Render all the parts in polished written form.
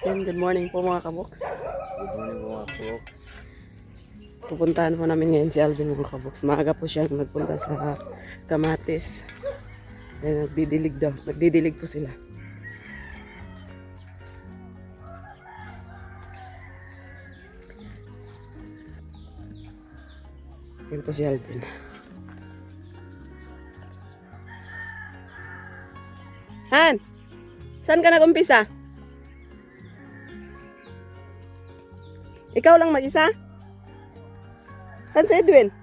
And good morning po mga kaboks. Good morning mga kaboks. Pupuntahan po namin ngayon si Alvin mga kaboks. Maaga po siya nagpunta sa Kamatis. Then nagdidilig daw. Nagdidilig po sila. Yan po si Alvin. Han! Saan ka nag-umpisa? Ikaw lang mag-isa? Saan si Edwin?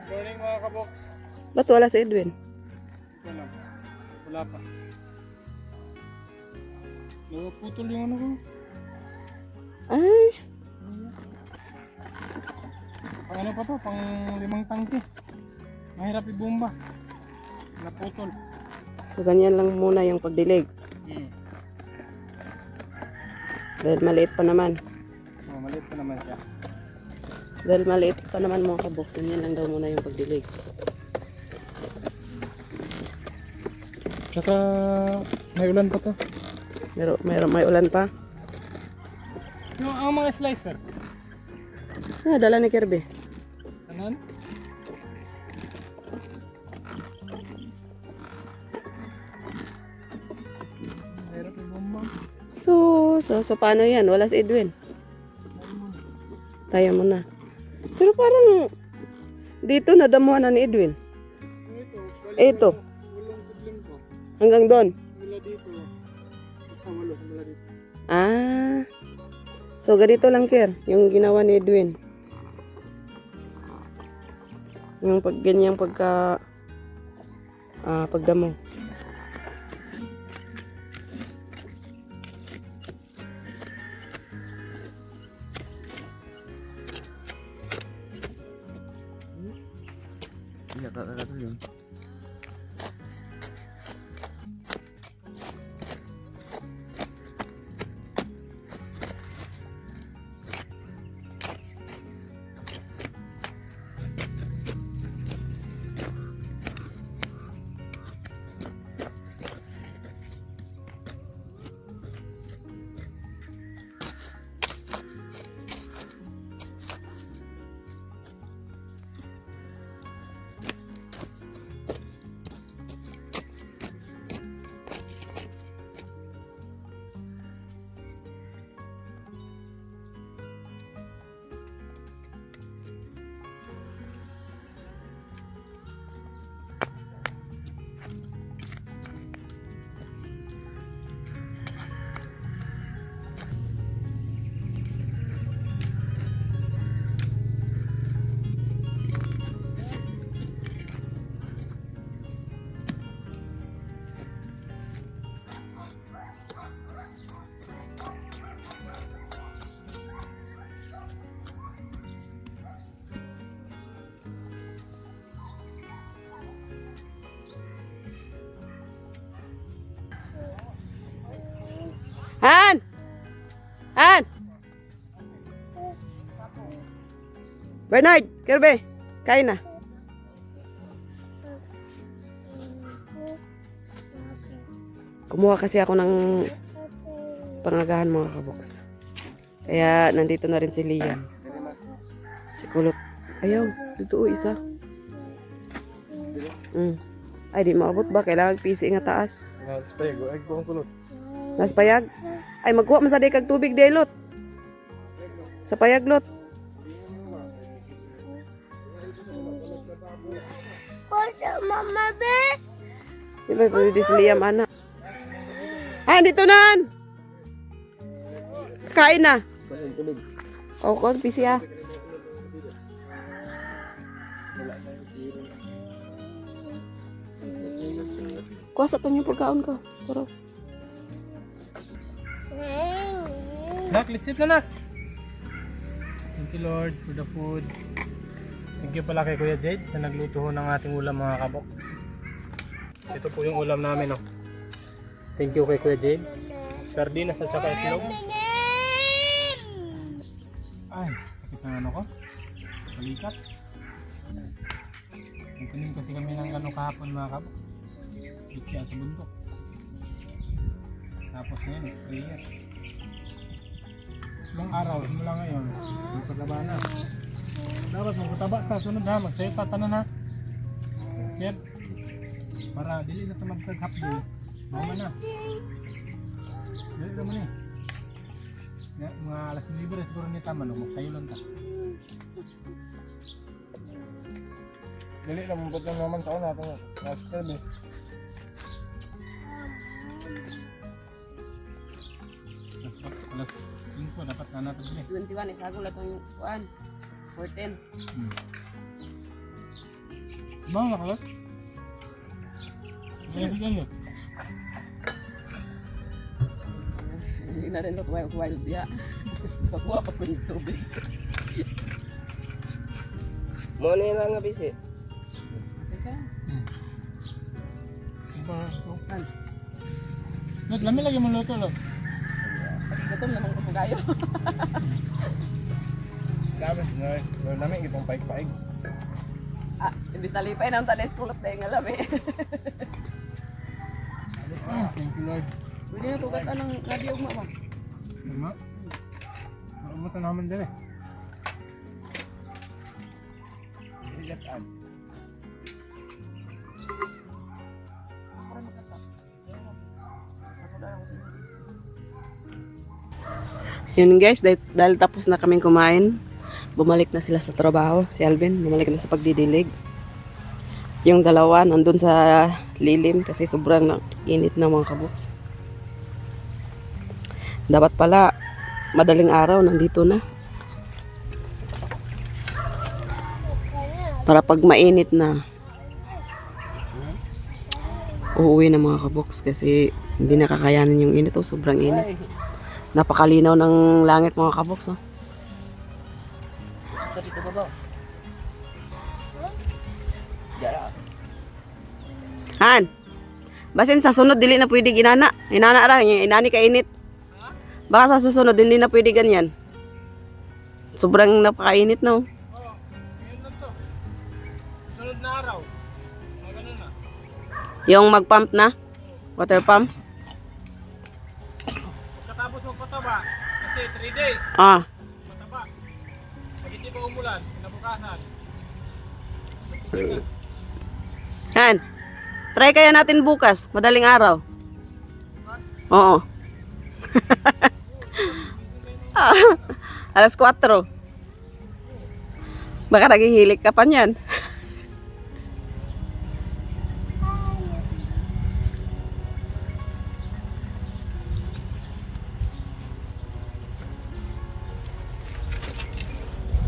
Good morning mga kaboks. Ba't wala si Edwin? Ito lang. Wala pa. Naputol yung ano ko. Ay, Pang ano pa to? Pang 5 tangke. Mahirap ibomba. Naputol. so ganyan lang muna yung pagdilig. Dahil maliit pa naman. Oh, maliit pa naman siya. Dahil maliit pa naman mga kaboks, ganyan lang daw muna yung pagdilig. Tsaka may ulan pa to. May ulan pa. Yung ang mga slicer. Ah, dala ni Kirby. Anan? Mahirap ibomba. So paano yan? Wala si Edwin. Tayo muna. Pero parang dito nadamuhan na ni Edwin. Ito. Walang problem ko. Hanggang doon. Mula dito. Sa walo. Mula dito. Ah. So ganito lang Ker, yung ginawa ni Edwin. Yung ganyang pagdamo. Iya, kata yun. Han! Han! Bernard, Kirby, kain na. Kumuha kasi ako ng pangagahan mga kaboks. Kaya nandito na rin si Liam. Si Kulot. Ayaw, dito isa. Ay, di maabot ba? Kailangan PC nga taas. Ay, kung kulot. Nas payag. Ay, magkuha man sa day kag tubig day lot. Sa payag lot. Mama be. Di ba pwede si Liam anak? Ay, dito na! Kain na. O, kon, PC ah. Kuha sa tanyo pagkaon ko. Pero, Nak, let's eat na nak. Thank you Lord for the food. Thank you pala kay Kuya Jade na nagluto ho ng ating ulam mga kabok. Ito po yung ulam namin oh. Thank you kay Kuya Jade. Sardinas at saka itlog. Ay, sakit na ano ko. Balikat. Nagtanim kasi kami ng ano kahapon mga kabok. Itya sa bundok. Tapos ngayon, sprayer. Ilang araw, simula ngayon, magpagaba na. Dapat magpataba ka, sunod ha, magsayta tanan ha. Yan. Para dili na sa magkag-hapdo. Mama na. Dili naman eh. Mga alas libre siguro ni Tama, magsayo lang ka. Dili na mong putong naman taon natin. Nasperbe. Alas 5 dapat na natin din. 21 isagol na itong 1, 14. Bang na kalat? May sigan yun. Hindi na rin ito wild ya. Pagkuha pa ko yung tubig. Muna yun lang nga bisi. Sige. Lami lagi mo luto lo. Gutom naman ko kayo. Dami, dami itong paig-paig. Ah, hindi talipay na ang tanes kulot na yung alam eh. Thank you Lord. Pwede na tugat anong nadiog mo ba? Lama. Maumutan naman din eh. Let's add. Yun guys, dahil tapos na kaming kumain, bumalik na sila sa trabaho. Si Alvin, bumalik na sa pagdidilig. Yung dalawa, nandun sa lilim kasi sobrang init na mga kaboks. Dapat pala, madaling araw, nandito na. Para pag mainit na, uuwi na mga kaboks kasi hindi nakakayanin yung init. Oh, sobrang init. Napakalinaw ng langit mga kaboks. Oh. Dito ba ba? Han, basin sa sunod dili na pwede ginana. Inana ra, inani ka init. Baka sa susunod hindi na pwede ganyan. Sobrang napakainit na. Oh. Ngayon na to. Sunod na araw. Ganun na. Yung mag-pump na, water pump. Pagkatapos magpataba, kasi 3 days, Ah, mataba. Pag hindi pa umulan, kinabukasan. Han, try kaya natin bukas, madaling araw. Oo. Alas 4. Baka naghihilik ka pa niyan.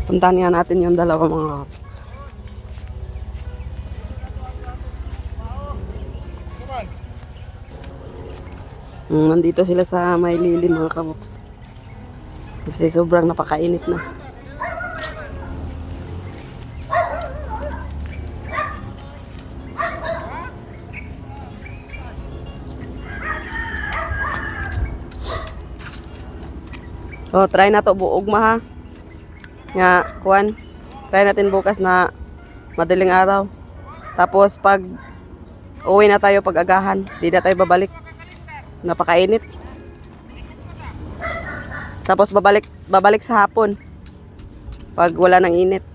Puntahan nga natin yung dalawa mga kapoks. Nandito sila sa may lilim mga kapoks. Kasi sobrang napakainit na. Oh, try na to buog ma ha. Nga, kuwan. Try natin bukas na madaling araw. Tapos pag uwi na tayo pag agahan, di na tayo babalik. Napakainit. Tapos babalik sa hapon. Pag wala ng init.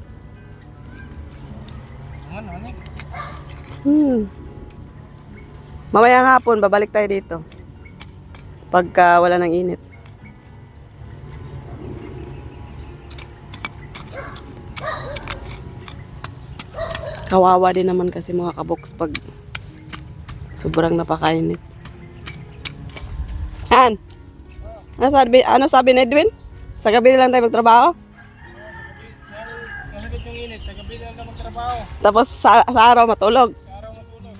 Mamayang hapon, babalik tayo dito. Pagka wala ng init. Kawawa din naman kasi mga kaboks pag sobrang napakainit. Han! Ano sabi ni Edwin? Sa gabi lang tayo magtrabaho? Masakit yung init, sa gabi lang ka magtrabaho. Tapos sa araw matulog? Sa araw matulog.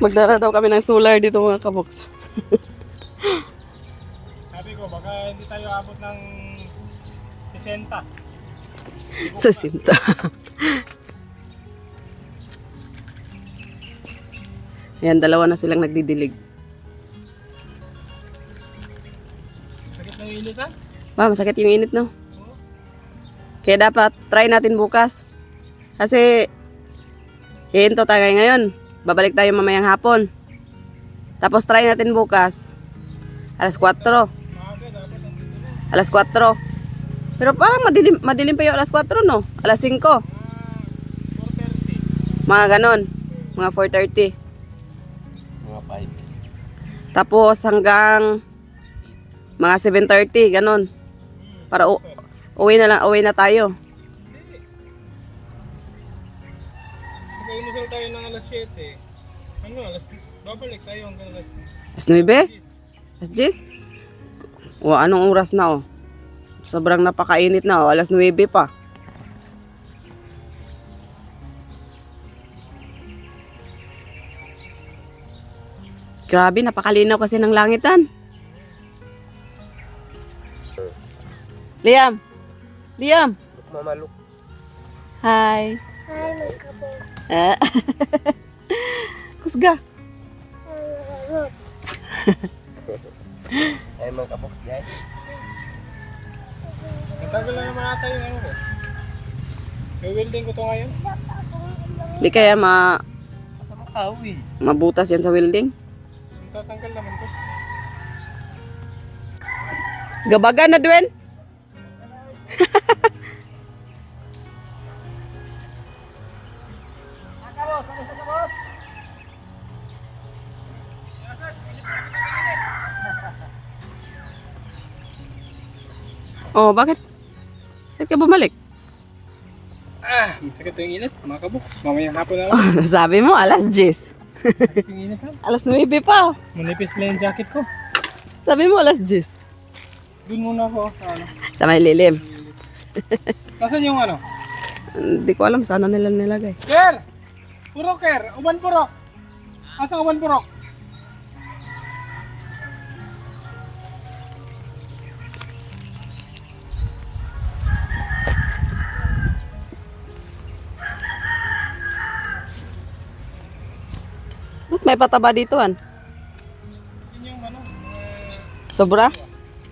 Magdala daw kami ng solar dito mga kaboks. ko, baka hindi tayo abot ng 60. Sa sinta. Ayan, dalawa na silang nagdidilig. Sakit na yung init ha? Ba, masakit yung init, no? Kaya dapat try natin bukas. Kasi, hihinto tayo ngayon. Babalik tayo mamayang hapon. Tapos try natin bukas. Alas 4. Alas 4. Pero parang madilim pa yung alas 4, no? Alas 5. 4:30. Mga ganon. Mga 4:30. Mga 5. Tapos hanggang mga 7:30, ganon. Para uwi na tayo. Nag-imusal tayo ng alas 7. Ano, babalik tayo hanggang alas Alas 9? Alas 10? O, anong oras na, oh? Sobrang napakainit na, oh. Alas 9 pa. Grabe, napakalinaw kasi ng langitan. Liam! Liam! Mamaluk. Hi! Hi, my couple. Ah. Kusga! Look. Ay mga kabox guys. Natagal na naman ata yung ano ko. I-welding ko to ngayon. Di kaya Asa makawi? mabutas yan sa welding? Tatanggal naman to. Gabaga na, Dwen! Oh, bakit? Bakit ka bumalik? Masakit yung init. Mga kabuks. Mamayang hapon na lang. Sabi mo, alas 10. Masakit yung init ha. Alas 9 pa. Manipis lang yung jacket ko. Sabi mo, alas 10. Doon muna ako. Ano? Sa may lilim. Nasaan yung ano? Hindi ko alam sana nila nilagay. Ker! Purok, Ker! Uban purok! Asa uban purok? Ba't may pataba dito, an? Yun yung ano? Sobra?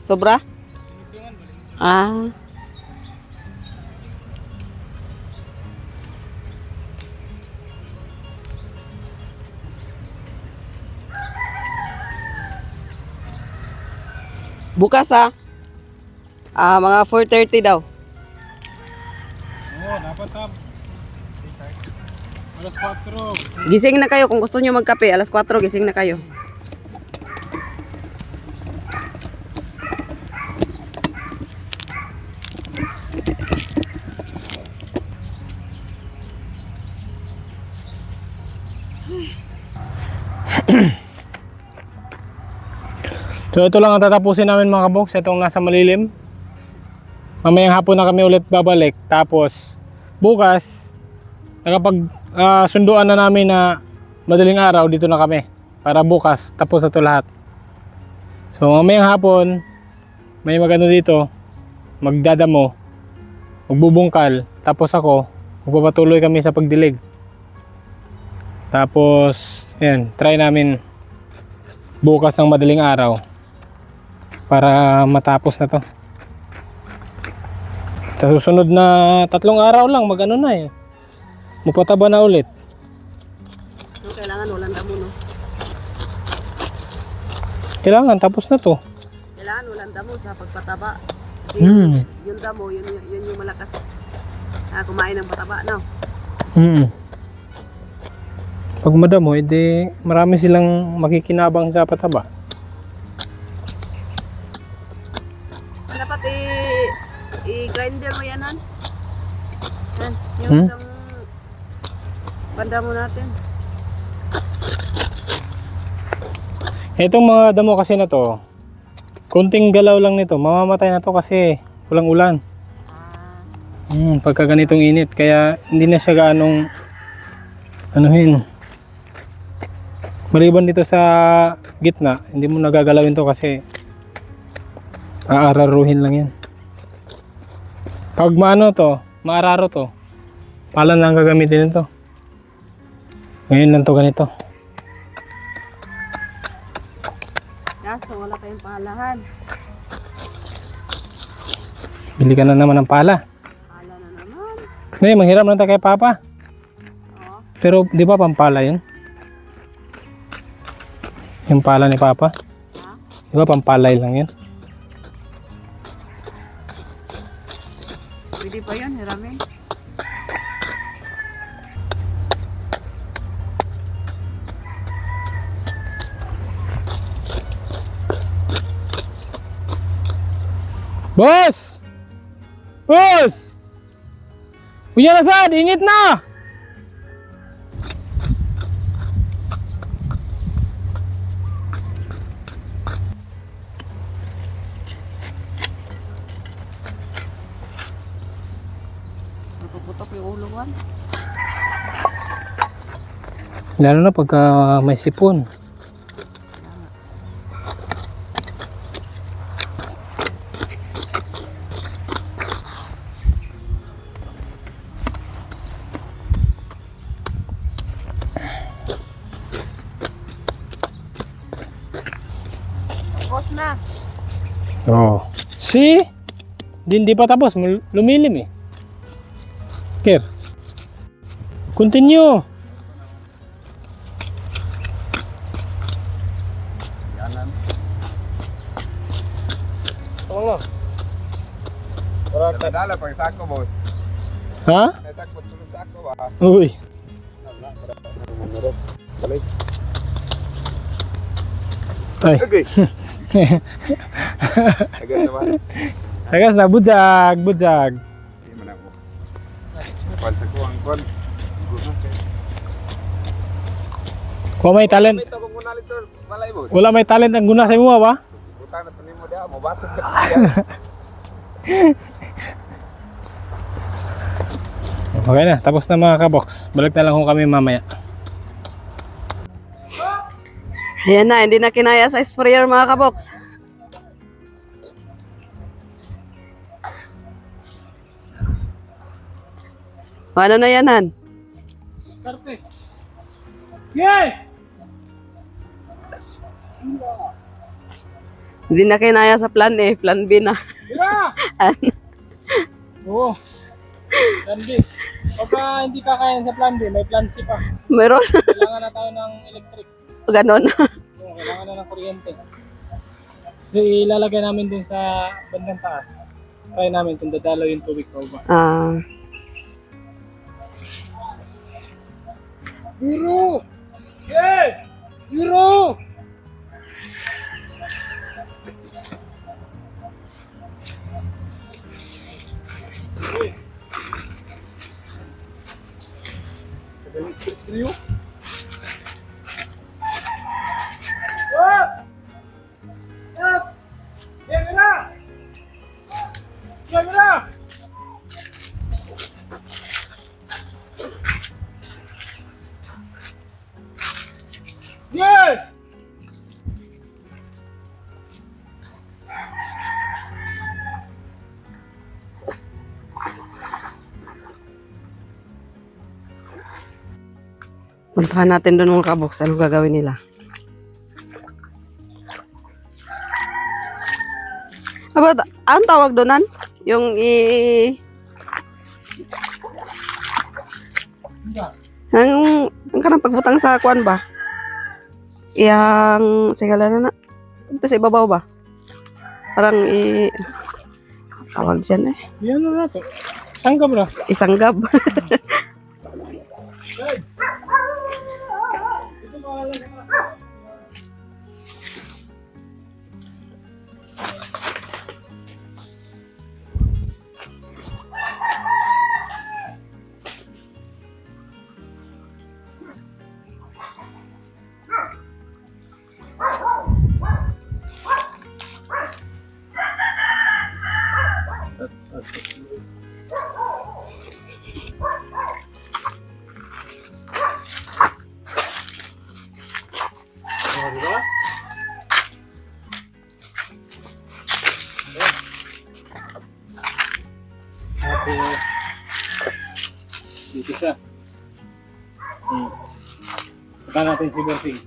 Sobra? Tinutulungan ba? Ah. Bukas mga 4:30 daw. Oo, dapat ha. Alas 4. Gising na kayo kung gusto nyo magkape. Alas 4 gising na kayo. So ito lang ang tatapusin namin mga kaboks, itong nasa malilim. Mamayang hapon na kami ulit babalik. Tapos bukas nakapag sunduan na namin na madaling araw dito na kami. Para bukas tapos na ito lahat. So mamayang hapon may magano dito, magdadamo, magbubungkal. Tapos ako, magpapatuloy kami sa pagdilig. Tapos ayan, try namin bukas ng madaling araw para matapos na to. Sa susunod na 3 araw lang magano na eh, magpataba na ulit. So, kailangan walang damo, no? Kailangan tapos na to. Kailangan walang damo sa pagpataba. Kasi yung damo, yun yung malakas kumain ng pataba, no? Pag madamo, edi marami silang makikinabang sa pataba. Dapat i-grinder mo yan, han? Yan, yung isang banda mo natin. Itong mga damo kasi na to, konting galaw lang nito, mamamatay na to kasi walang ulan. Pagka ganitong init, kaya hindi na siya gaanong anuhin. Maliban dito sa gitna, hindi mo nagagalawin to kasi Aararuhin lang yan. Pag maano to, maararo to, pala lang gagamitin ito. Ngayon lang to ganito. Kaso wala tayong palahan. Bili ka na naman ng pala. Pala na naman. Ngayon, manghiram na tayo kay Papa. Oo. Pero di ba pampala yun? Yung pala ni Papa? Di ba pampalay lang yun? Pwede pa yun, hiramin. Boss! Boss! Punya na sad, init na! Putok yung ulungan. Lalo na pagka may sipon. Tapos na. Oh. See? Hindi pa tapos, lumilim eh. Kir. Continue. Tolong lo. Dala pag sako, boss. Ha? Natakot tulog sako ba? Uy. Balik. Ay. Okay. Agad naman. Tagas na, budzag, budzag. Hindi man ako. Palsa ko ang kon. Kung may talent, Ito kung muna lito, malay, boss. wala may talent ang guna sa imo ba? Butang na tanim mo dia, mabasag ka. Okay na, tapos na mga kabox. Balik na lang kung kami mamaya. Ayan na, hindi na kinaya sa sprayer mga kabox. Paano na yan, Han? Perfect. Yay! Hindi na kinaya sa plan A, plan B na. Tira! Oo. Plan B. Pagka hindi kakayan sa plan B, may plan C pa. Meron. Kailangan na tayo ng electric. Ganon. Oo, kailangan na ng kuryente. So, ilalagay namin dun sa bandang taas. Try namin kung dadalaw yung tubig pa ba. Ah, Euro! Yay! Euro! Euro? Up! Up! Camera! Camera! Yay! puntahan natin doon mga kabox. Ano gagawin nila? Aba, ang tawag doon, Han? Yung ang kanang pagbutang sa kuan ba? Yang sigala na. Ito sa ibabaw ba? Parang tawag dyan eh. Yan na nato. Saan ka bro? Isang gab. Dito siya. Punta natin si Bossing.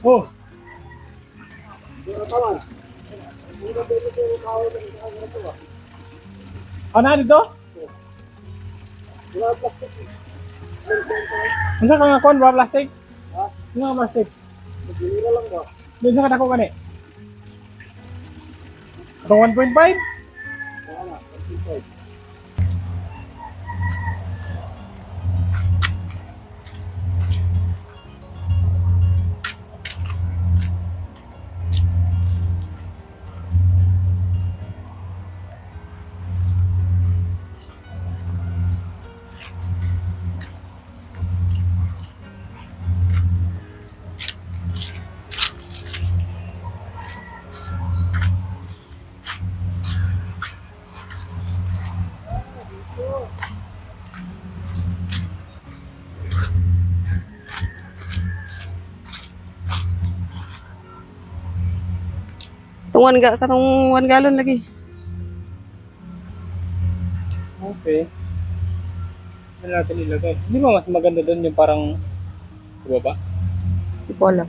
Oh! Ano dito? Ano ka nga kon ba plastic? Ha? Ano nga plastic? Magdilira lang ba? Doon sa katako gani? Ito 1.5? Wala, 1.5. Katong 1 gallon lagi. Okay. Ano natin ilagay? Hindi ba mas maganda doon yung parang sa baba? Si Paula.